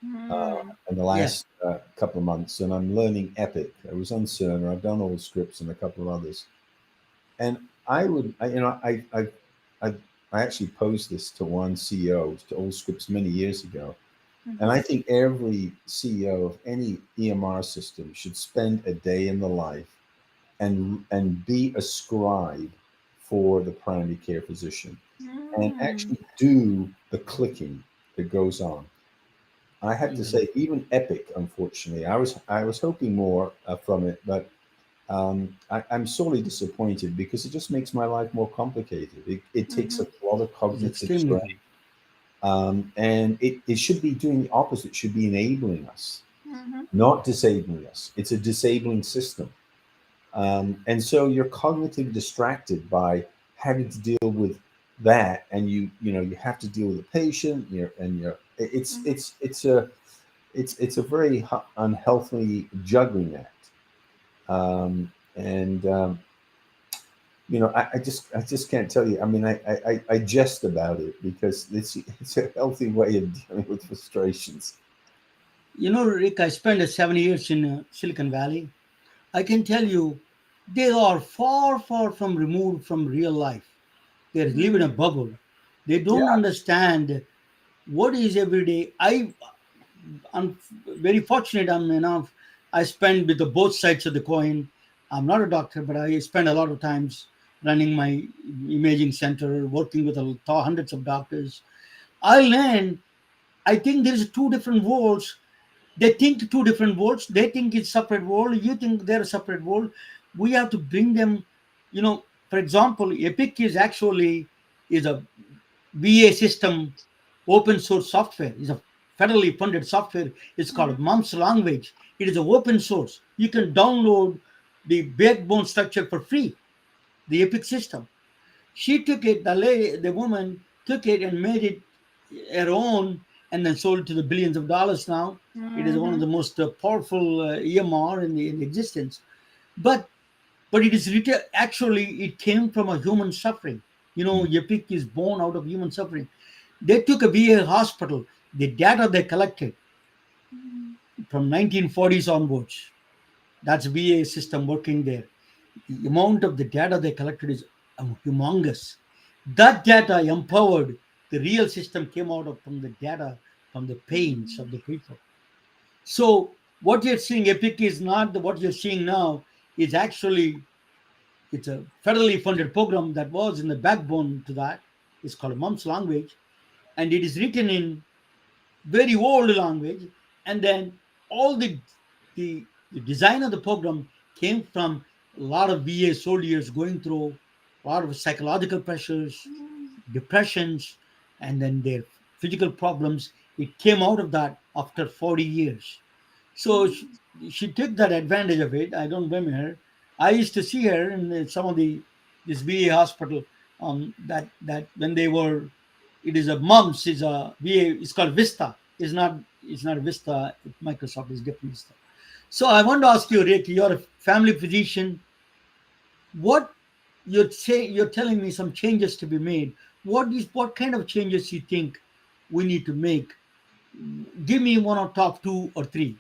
Mm-hmm. in the Yes. last couple of months, and I'm learning Epic. I was on Cerner. I've done all the scripts and a couple of others. And I would, I, you know, I, I actually posed this to one CEO to Old Scripts many years ago. And Mm-hmm. I think every CEO of any EMR system should spend a day in the life and be a scribe for the primary care physician and Mm-hmm. actually do the clicking that goes on. I have to Yeah. say, even Epic, unfortunately, I was hoping more from it, but I'm sorely disappointed because it just makes my life more complicated. It takes Mm-hmm. a lot of It's cognitive extremely strain, true. and it should be doing the opposite. It should be enabling us, Mm-hmm. not disabling us. It's a disabling system. And so you're cognitively distracted by having to deal with that, and you have to deal with the patient. Mm-hmm. It's a very unhealthy juggling act. And I just can't tell you. I mean, I jest about it because it's a healthy way of dealing with frustrations. Rick, I spent 7 years in Silicon Valley. I can tell you, they are far, far from removed from real life. They live in a bubble. They Yeah. don't understand what is every day. I'm very fortunate. I'm enough. I spend with the both sides of the coin. I'm not a doctor, but I spend a lot of times running my imaging center, working with hundreds of doctors. I learn. I think there's two different worlds. They think two different worlds. They think it's separate world. You think they're a separate world. We have to bring them. For example, Epic is a VA system, open source software. It's a federally funded software. It's called Mm-hmm. Mumps Language. It is an open source. You can download the backbone structure for free. The Epic system. She took it. The woman took it and made it her own, and then sold it to the billions of dollars. Now it is one of Mm-hmm. the most powerful EMR in existence. But it is written, actually it came from a human suffering. Epic is born out of human suffering. They took a VA hospital, the data they collected from 1940s onwards. That's VA system working there. The amount of the data they collected is humongous. That data empowered the real system, came out of from the data, from the pains of the people. So what you're seeing, Epic is not what you're seeing now. Is actually, it's a federally funded program that was in the backbone to that. It's called Mumps Language, and it is written in very old language. And then all the design of the program came from a lot of VA soldiers going through a lot of psychological pressures, depressions, and then their physical problems. It came out of that after 40 years. So she took that advantage of it. I don't blame her. I used to see her in some of this VA hospital. That when they were, it is a mumps is a VA. It's called Vista. It's not Vista. Microsoft is different Vista. So I want to ask you, Rick. You're a family physician. What you're telling me some changes to be made. What kind of changes you think we need to make? Give me one or top two or three.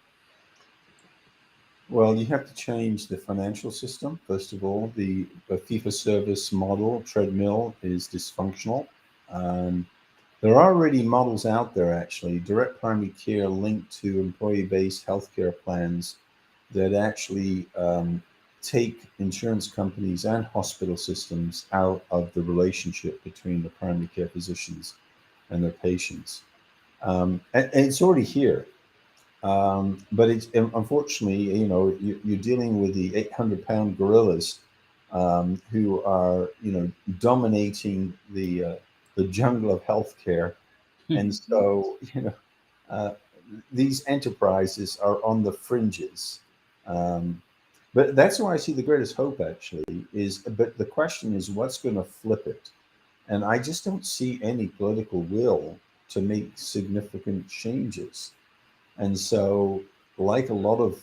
Well, you have to change the financial system. First of all, the fee for service model treadmill is dysfunctional. Um, there are already models out there, actually, direct primary care linked to employee based healthcare plans that actually take insurance companies and hospital systems out of the relationship between the primary care physicians and their patients. And it's already here. But it's unfortunately, you're dealing with the 800-pound gorillas who are, dominating the jungle of healthcare, and so uh, these enterprises are on the fringes. Um, but that's why I see the greatest hope. Actually, is but the question is what's going to flip it, and I just don't see any political will to make significant changes. And so, like a lot of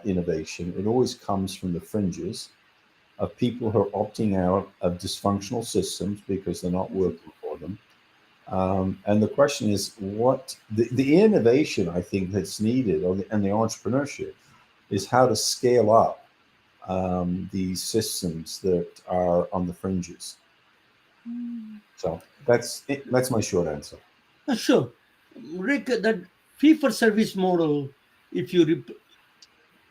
innovation, it always comes from the fringes of people who are opting out of dysfunctional systems because they're not working for them. And the question is, what the innovation I think that's needed, and the entrepreneurship, is how to scale up these systems that are on the fringes. So that's it. That's my short answer. Sure, Rick. That fee for service model. If you,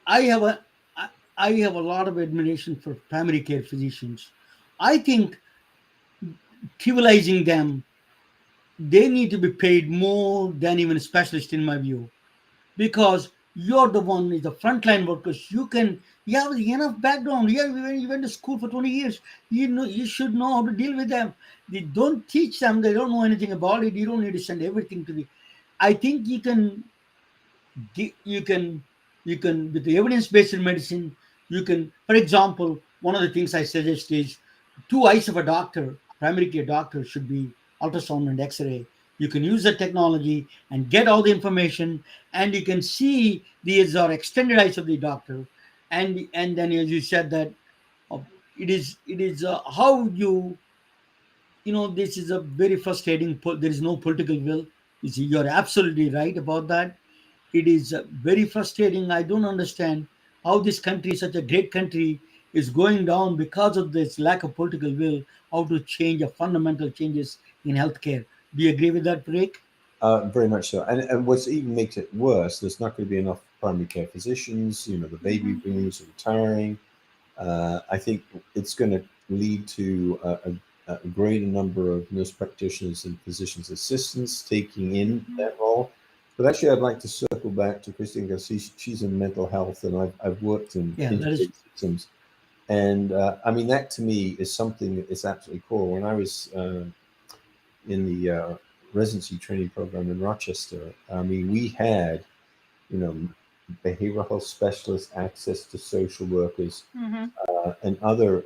I have a, I I have a lot of admiration for primary care physicians. I think trivializing them, they need to be paid more than even a specialist, in my view, because you're the one is the frontline workers. You can You have enough background. You went to school for 20 years. You know you should know how to deal with them. They don't teach them. They don't know anything about it. You don't need to send everything to the. I think you can with the evidence-based medicine. You can, for example, one of the things I suggest is two eyes of a doctor, primary care doctor, should be ultrasound and X-ray. You can use the technology and get all the information, and you can see these are extended eyes of the doctor, and then as you said that uh, it is how this is a very frustrating. There is no political will. You're absolutely right about that. It is very frustrating. I don't understand how this country, such a great country, is going down because of this lack of political will. How to change a fundamental changes in healthcare? Do you agree with that, Rick? Very much so. And what's even makes it worse, there's not going to be enough primary care physicians. You know, the baby Hmm. boomers are retiring. I think it's going to lead to a greater number of nurse practitioners and physicians assistants taking in Hmm. that role. But actually, I'd like to circle back to Christine because she's in mental health, and I've worked in Yeah, that is. integrated systems. And I mean, that to me is something that is absolutely core. When I was in the residency training program in Rochester, I mean, we had, you know, behavioral health specialists, access to social workers, Hmm. and other,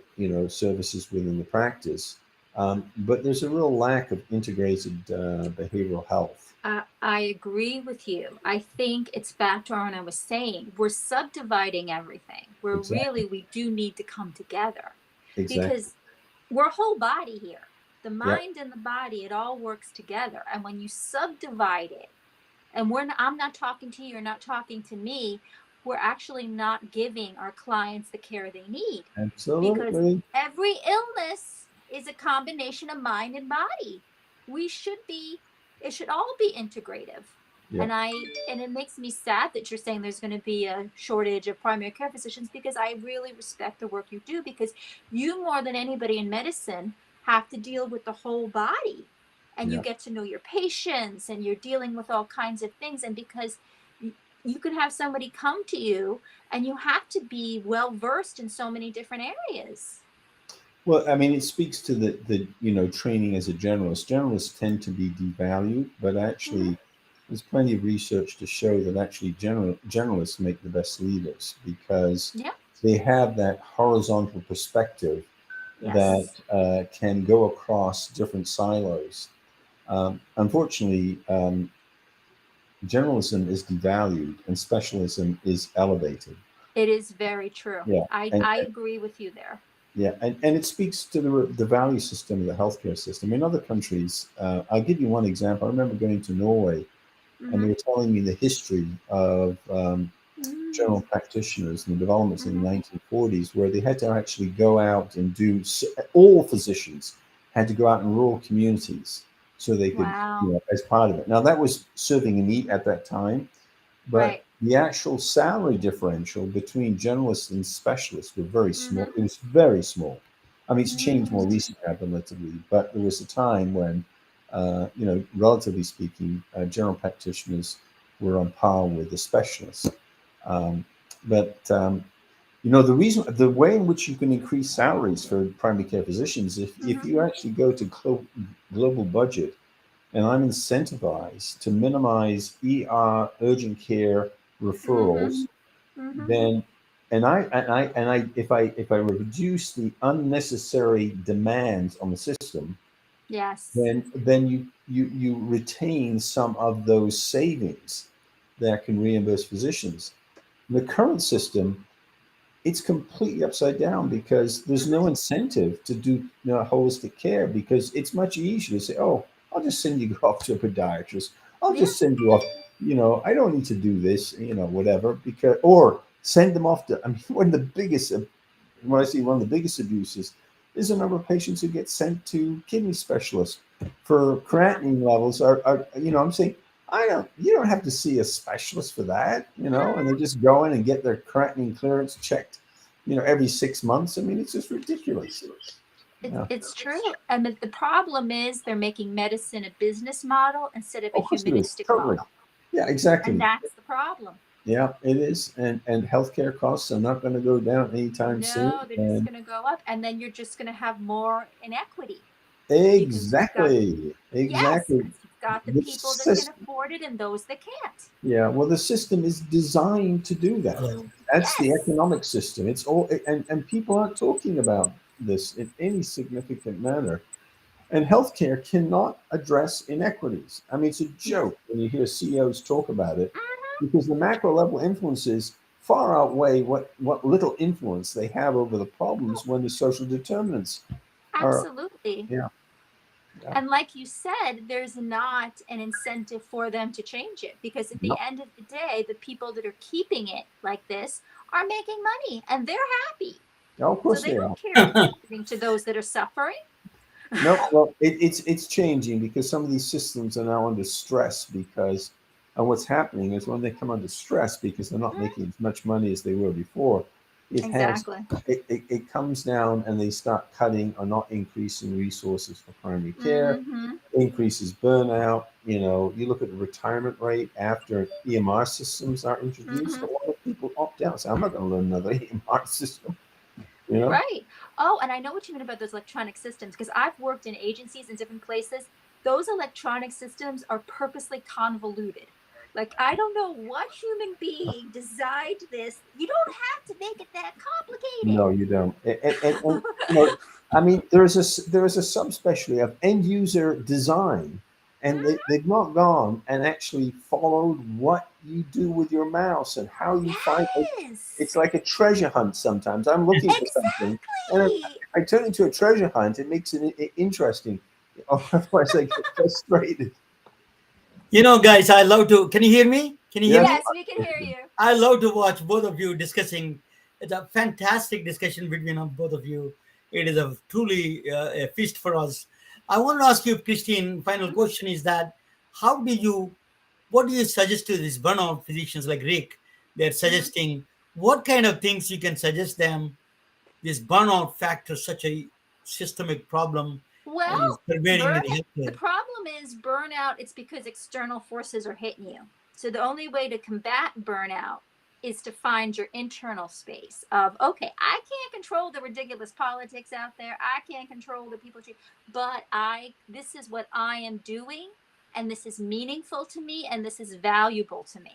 services within the practice. But there's a real lack of integrated behavioral health. I agree with you. I think it's back to what I was saying. We're subdividing everything. Exactly. We do need to come together Exactly. because we're a whole body here. The Yep. mind and the body, it all works together. And when you subdivide it, and I'm not talking to you, you're not talking to me, we're actually not giving our clients the care they need because Absolutely. every illness is a combination of mind and body. We should be, it should all be integrative. Yep. And it makes me sad that you're saying there's going to be a shortage of primary care physicians because I really respect the work you do because you more than anybody in medicine have to deal with the whole body and you Yep. get to know your patients and you're dealing with all kinds of things. And because you can have somebody come to you and you have to be well versed in so many different areas. Well, I mean, it speaks to the training as a generalist. Generalists tend to be devalued, but Hmm. actually, there's plenty of research to show that actually generalists make the best leaders because Yeah. they have that horizontal perspective that Yes. can go across different silos. Unfortunately, generalism is devalued and specialism is elevated. It is very true. Yeah, and I agree with you there. yeah, and it speaks to the value system of the healthcare system. In other countries, I'll give you one example. I remember going to Norway, and they Hmm. were telling me the history of general Hmm. practitioners and the developments in the Hmm. 1940s, where they had to actually go out and all physicians had to go out in rural communities so they could, Wow. as part of it. Now, that was serving a need at that time, but Right. the actual salary differential between generalists and specialists were very small. Hmm. It was very small. I mean, it's changed more Hmm. recently, relatively, but there was a time when, relatively speaking, general practitioners were on par with the specialists. Um, but the way in which you can increase salaries for primary care physicians, if Hmm. you actually go to global budget, and I'm incentivized to minimize urgent care referrals, Hmm. Hmm. then if I reduce the unnecessary demands on the system, Yes. then you retain some of those savings that can reimburse physicians. The current system, it's completely upside down because there's no Hmm. incentive to do holistic care because it's much easier to say, oh, I'll just send you off to a podiatrist. I'll Yeah. just send you off. I don't need to do this, whatever, because or send them off to. I mean, when I see one of the biggest abuses is a number of patients who get sent to kidney specialists for Yeah. creatinine levels. I'm saying you don't have to see a specialist for that, and they just go in and get their creatinine clearance checked, every 6 months. I mean, it's just ridiculous. Yeah, It's true. And the problem is they're making medicine a business model instead of a of course it is. humanistic Totally. model. Yeah, And exactly. that's the problem. Yeah, it is, and healthcare costs are not going to go down anytime soon. No, they're just And going to go up, and then you're just going to have more inequity because you've got, exactly, yes, exactly. because you've got the The people that can system, afford it and those that can't. yeah. Well, the system is designed to do that. Hello. That's the Yes. economic system. It's all, and people aren't talking about this in any significant manner. And healthcare cannot address inequities. I mean, it's a No. joke when you hear CEOs talk about it, because the macro level influences far outweigh what little influence they have over the Oh, problems when the social determinants are. absolutely. Yeah, yeah. And like you said, there's not an incentive for them to change it because at the No, end of the day, the people that are keeping it like this are making money and they're happy. no, of So course they they are. don't care if it's happening to those that are suffering. No, well, it's changing because some of these systems are now under stress because, and what's happening is when they come under stress because they're not Mhm. making as much money as they were before, it has Exactly. it comes down and they start cutting or not increasing resources for primary care, Hmm. increases burnout. You know, you look at the retirement rate after EMR systems are introduced. A Hmm. lot of people opt out. Say, I'm not going to learn another EMR system. You know, Right. Oh, and I know what you mean about those electronic systems because I've worked in agencies in different places. Those electronic systems are purposely convoluted. Like, I don't know what human being designed this. You don't have to make it that no, complicated. you don't. And you know, I mean, there is a subspecialty of end user design, and they've not gone and actually followed what you do with your mouse and how you find it. It's Yes, like a treasure hunt. Sometimes I'm looking for something, and exactly. I turn into a treasure hunt. It makes it interesting. Otherwise, I get frustrated. Guys, I love to. Can you hear me? Can you hear Yeah. me? Yes, we can hear you. I love to watch both of you discussing. It's a fantastic discussion between both of you. It is a truly a feast for us. I want to ask you, Christine. Final Mhm. question is that how do you, what do you suggest to these burnout physicians like Rick? They're Mhm. suggesting what kind of things you can suggest them. This burnout factor, such a systemic problem, and is Well, pervading burn in the healthcare. problem is burnout, it's because external forces are hitting you. So the only way to combat burnout is to find your internal space of, okay, I can't control the ridiculous politics out there. I can't control the people, but this is what I am doing, and this is meaningful to me, and this is valuable to me.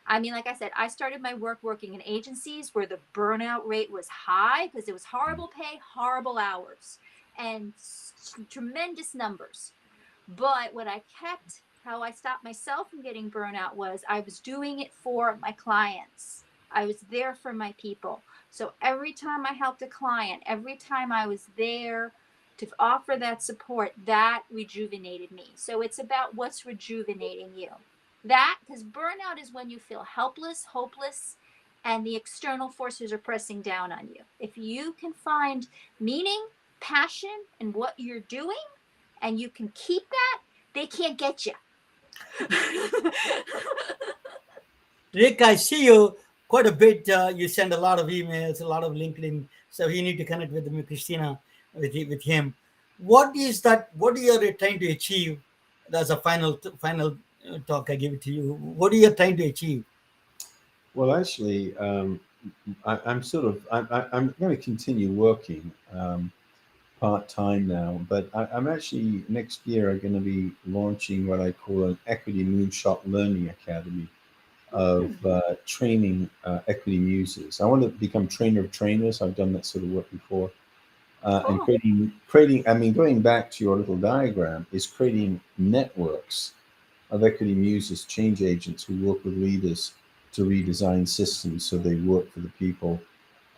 I mean, like I said, I started my work working in agencies where the burnout rate was high because it was horrible pay, horrible hours, and tremendous numbers. But what I kept, how I stopped myself from getting burnout was I was doing it for my clients. I was there for my people. So every time I helped a client, every time I was there to offer that support, that rejuvenated me. So it's about what's rejuvenating you. That, because burnout is when you feel helpless, hopeless, and the external forces are pressing down on you. If you can find meaning, passion in what you're doing, and you can keep that, they can't get you. Rick, I see you quite a bit. You send a lot of emails, a lot of LinkedIn. So you need to connect with me, Christina, with him. What is that? What are you trying to achieve? That's a final talk. I give it to you. What are you trying to achieve? Well, actually, I'm sort of I'm going to continue working part time now, but I'm actually next year I'm going to be launching what I call an Equity Moonshot Learning Academy of Mm, training equity users. I want to become trainer of trainers. I've done that sort of work before, and cool. creating. I mean, going back to your little diagram, is creating networks of equity users, change agents who work with leaders to redesign systems so they work for the people,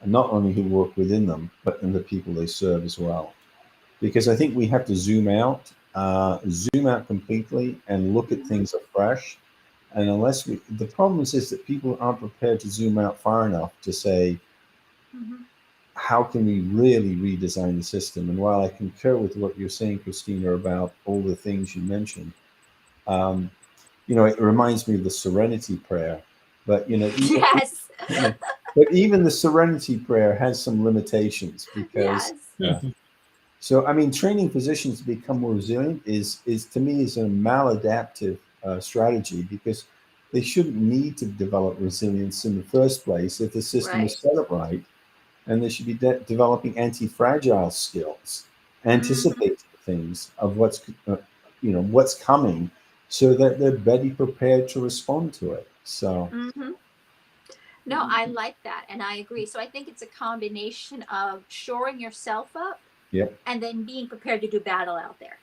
and not only who work within them, but in the people they serve as well. Because I think we have to zoom out completely and look at Mhm, things afresh. And unless the problem is that people aren't prepared to zoom out far enough to say, mhm. how can we really redesign the system? And while I concur with what you're saying, Christina, about all the things you mentioned, um, it reminds me of the Serenity Prayer. But Yes. even the Serenity Prayer has some limitations because. Yes. So, I mean, training physicians to become more resilient is to me is a maladaptive strategy because they shouldn't need to develop resilience in the first place if the system is Right. set up right. And they should be developing anti-fragile skills, Mhm. anticipating things of what's coming, so that they're better prepared to respond to it. So, Mhm. No, I like that, and I agree. So I think it's a combination of shoring yourself up yep. and then being prepared to do battle out there.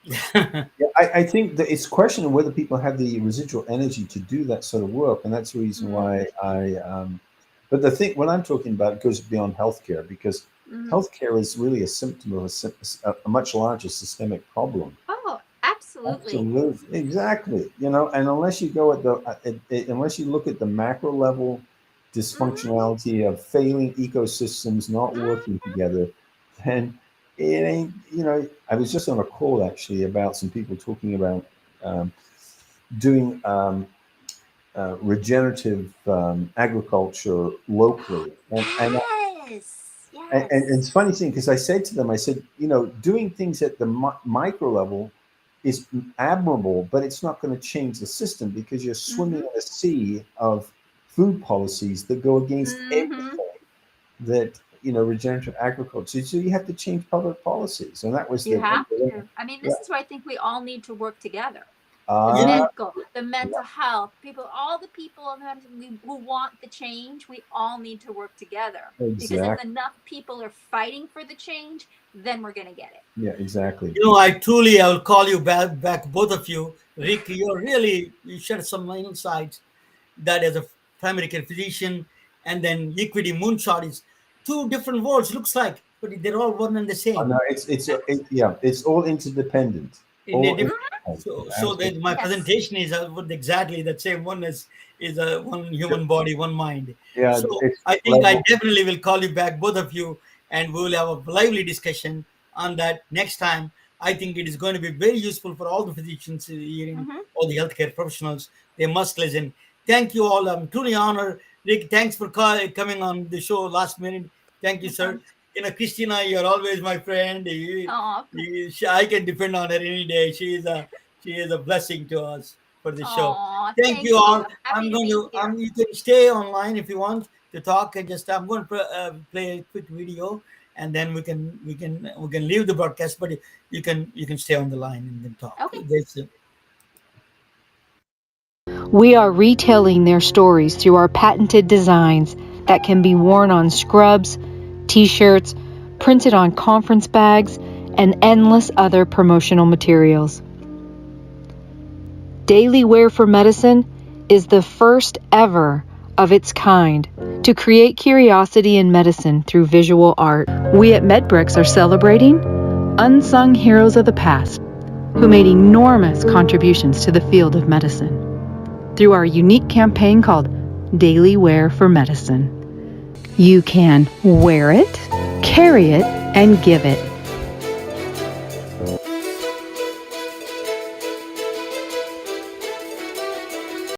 Yeah, I think that it's a question of whether people have the residual energy to do that sort of work, and that's the reason why Mhm. I. But the thing, what I'm talking about, goes beyond healthcare, because Mhm. healthcare is really a symptom of a much larger systemic problem. Oh, absolutely. Absolutely, exactly. And unless you go unless you look at the macro level Mhm. dysfunctionality of failing ecosystems not working Mhm. together, then it ain't. I was just on a call actually about some people talking about um, doing regenerative agriculture locally, Yes. and Yes. it's funny thing, because I said to them, I said, doing things at the micro level is admirable, but it's not going to change the system, because you're swimming Mhm. in a sea of food policies that go against Mhm. everything that regenerative agriculture. So you have to change public policies, and that was You the have to. I mean, yeah. this is where I think we all need to work together. The You know, medical, the mental health, people, all the people in medicine who want the change, we all need to work together. Because if Exactly. enough people are fighting for the change, then we're going to get it. Yeah, exactly. I will call you back, both of you. Rick, you shared some insights that as a primary care physician, and then equity moonshot is two different worlds, looks like, but they're all one and the Oh, same. no, yeah, it's all interdependent. In a All different, interdependent. so Absolutely. that my Yes. presentation is exactly the same one as is a one human body, one mind. Yeah, So it's I think I level. definitely will call you back, both of you, and we will have a lively discussion on that next time. I think it is going to be very useful for all the physicians hearing, Hmm. all the healthcare professionals. They must listen. Thank you all. I'm truly honored. Rick, thanks for coming on the show last minute. Thank you, sir. Christina, you're always my friend. Oh, I can depend on her any day. She is a blessing to us for the show. oh, Thank thank you you. all. Happy to be here. You can stay online if you want to talk, and just I'm going to play a quick video, and then we can leave the broadcast. But you can stay on the line and then talk. Okay. We are retelling their stories through our patented designs that can be worn on scrubs, t-shirts, printed on conference bags, and endless other promotional materials. Daily Wear for Medicine is the first ever of its kind to create curiosity in medicine through visual art. We at MedBricks are celebrating unsung heroes of the past who made enormous contributions to the field of medicine through our unique campaign called Daily Wear for Medicine. You can wear it, carry it, and give it.